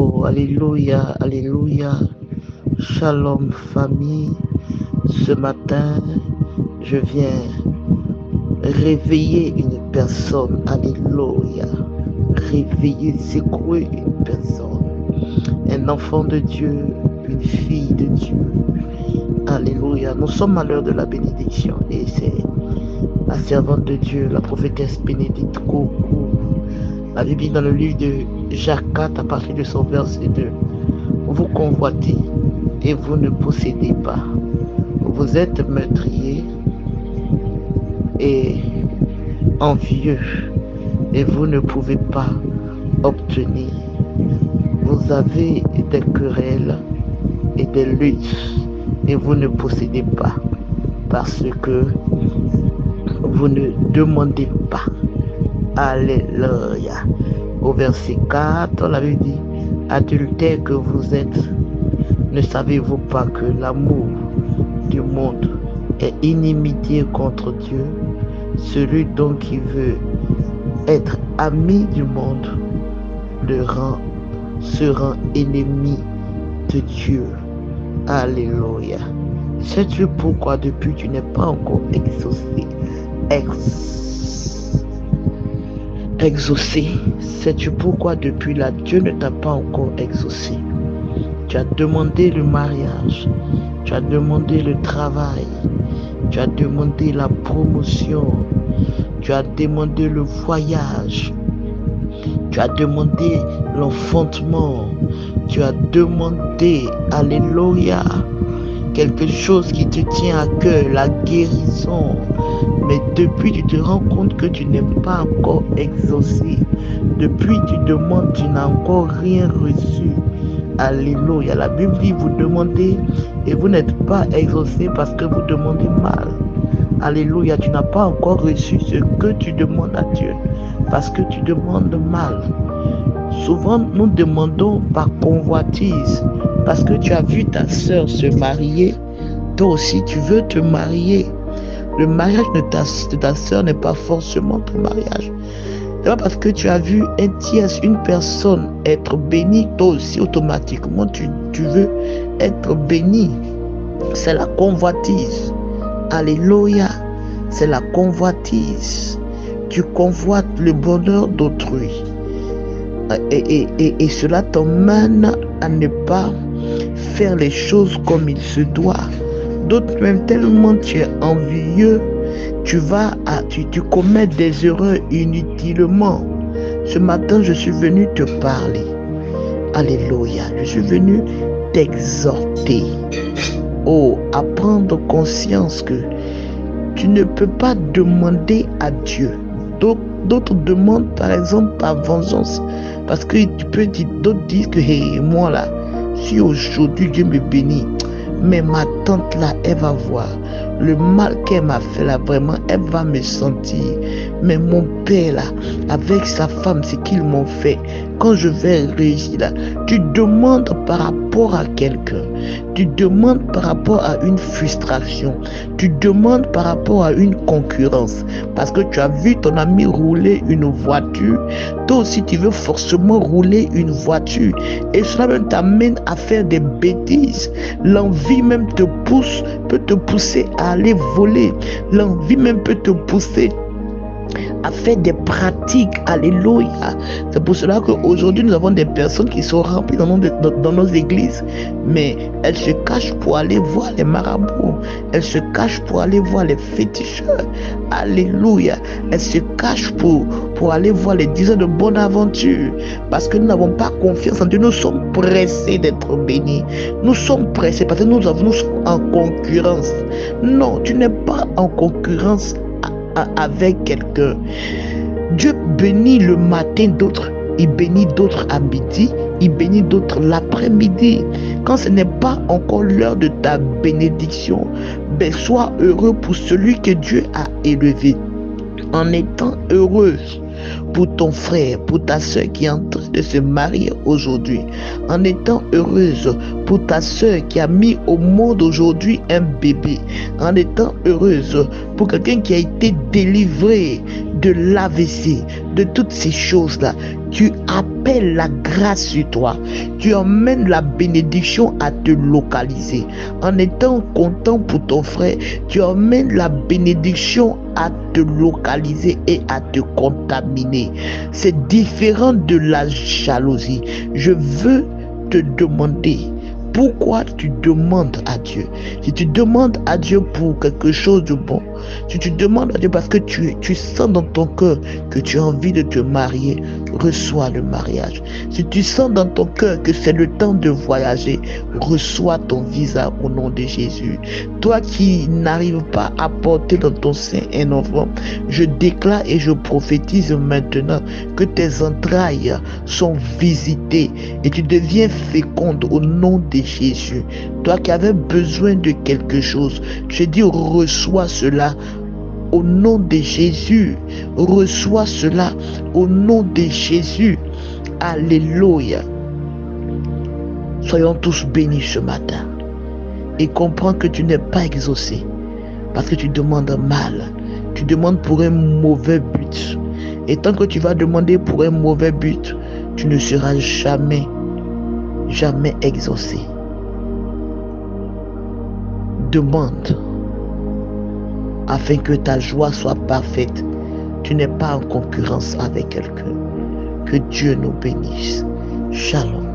Oh, alléluia, alléluia. Shalom famille. Ce matin, je viens réveiller une personne. Alléluia. Réveiller, secouer une personne. Un enfant de Dieu, une fille de Dieu. Alléluia. Nous sommes à l'heure de la bénédiction et c'est la servante de Dieu, la prophétesse Bénédicte Koukou. La Bible dit dans le livre de Jacques 4 à partir de son verset 2. Vous convoitez et vous ne possédez pas. Vous êtes meurtrier et envieux et vous ne pouvez pas obtenir. Vous avez des querelles et des luttes et vous ne possédez pas parce que vous ne demandez pas. Alléluia. Au verset 4, la Bible dit, adultère que vous êtes, ne savez-vous pas que l'amour du monde est inimitié contre Dieu? Celui donc qui veut être ami du monde se rend ennemi de Dieu. Alléluia. Sais-tu pourquoi depuis tu n'es pas encore exaucé? Sais-tu pourquoi depuis là Dieu ne t'a pas encore exaucé? Tu as demandé le mariage, tu as demandé le travail, tu as demandé la promotion, tu as demandé le voyage, tu as demandé l'enfantement, tu as demandé, alléluia, quelque chose qui te tient à cœur, la guérison. Mais depuis, tu te rends compte que tu n'es pas encore exaucé. Depuis, tu demandes, tu n'as encore rien reçu. Alléluia. La Bible dit, vous demandez et vous n'êtes pas exaucé parce que vous demandez mal. Alléluia. Tu n'as pas encore reçu ce que tu demandes à Dieu parce que tu demandes mal. Souvent, nous demandons par convoitise parce que tu as vu ta sœur se marier. Toi aussi, tu veux te marier. Le mariage de ta sœur n'est pas forcément ton mariage. C'est pas parce que tu as vu une personne être bénie, toi aussi automatiquement tu veux être béni. C'est la convoitise. Alléluia. C'est la convoitise. Tu convoites le bonheur d'autrui. Et cela t'emmène à ne pas faire les choses comme il se doit. D'autres même tellement tu es envieux, tu commets des erreurs inutilement. Ce matin, je suis venu te parler. Alléluia. Je suis venu t'exhorter. Oh, à prendre conscience que tu ne peux pas demander à Dieu. D'autres demandent par exemple par vengeance. Parce que d'autres disent que hey, moi là, si aujourd'hui Dieu me bénit, mais ma tante là, elle va voir le mal qu'elle m'a fait là, vraiment, elle va me sentir. Mais mon père là, avec sa femme, ce qu'ils m'ont fait, quand je vais réussir là, tu demandes par rapport à quelqu'un, tu demandes par rapport à une frustration, tu demandes par rapport à une concurrence, parce que tu as vu ton ami rouler une voiture, toi aussi tu veux forcément rouler une voiture, et cela même t'amène à faire des bêtises. L'envie même peut te pousser à aller voler, l'envie même peut te pousser à faire des pratiques. Alléluia. C'est pour cela qu'aujourd'hui nous avons des personnes qui sont remplies dans nos églises, mais elles se cachent pour aller voir les marabouts, elles se cachent pour aller voir les féticheurs. Alléluia. Elles se cachent pour aller voir les diseurs de bonne aventure, parce que nous n'avons pas confiance en Dieu. Nous sommes pressés d'être bénis, nous sommes pressés parce que nous sommes en concurrence. Non, tu n'es pas en concurrence avec quelqu'un. Dieu bénit le matin d'autres, il bénit d'autres à midi, il bénit d'autres l'après-midi. Quand ce n'est pas encore l'heure de ta bénédiction, ben sois heureux pour celui que Dieu a élevé, en étant heureuse pour ton frère, pour ta soeur qui est en train de se marier aujourd'hui, en étant heureuse pour ta soeur qui a mis au monde aujourd'hui un bébé, en étant heureuse pour quelqu'un qui a été délivré de l'AVC, de toutes ces choses-là. tu appelles la grâce sur toi. Tu emmènes la bénédiction à te localiser. En étant content pour ton frère, tu emmènes la bénédiction à te localiser et à te contaminer. C'est différent de la jalousie. Je veux te demander, pourquoi tu demandes à Dieu? Si tu demandes à Dieu pour quelque chose de bon, si tu demandes à Dieu parce que tu sens dans ton cœur que tu as envie de te marier, reçois le mariage. Si tu sens dans ton cœur que c'est le temps de voyager, reçois ton visa au nom de Jésus. Toi qui n'arrives pas à porter dans ton sein un enfant, je déclare et je prophétise maintenant que tes entrailles sont visitées et tu deviens féconde au nom de Jésus. Toi qui avais besoin de quelque chose, je dis reçois cela au nom de Jésus. Reçois cela au nom de Jésus. Alléluia. Soyons tous bénis ce matin et comprends que tu n'es pas exaucé parce que tu demandes mal. Tu demandes pour un mauvais but. Et tant que tu vas demander pour un mauvais but, tu ne seras jamais exaucé. Demande afin que ta joie soit parfaite. Tu n'es pas en concurrence avec quelqu'un. Que Dieu nous bénisse. Shalom.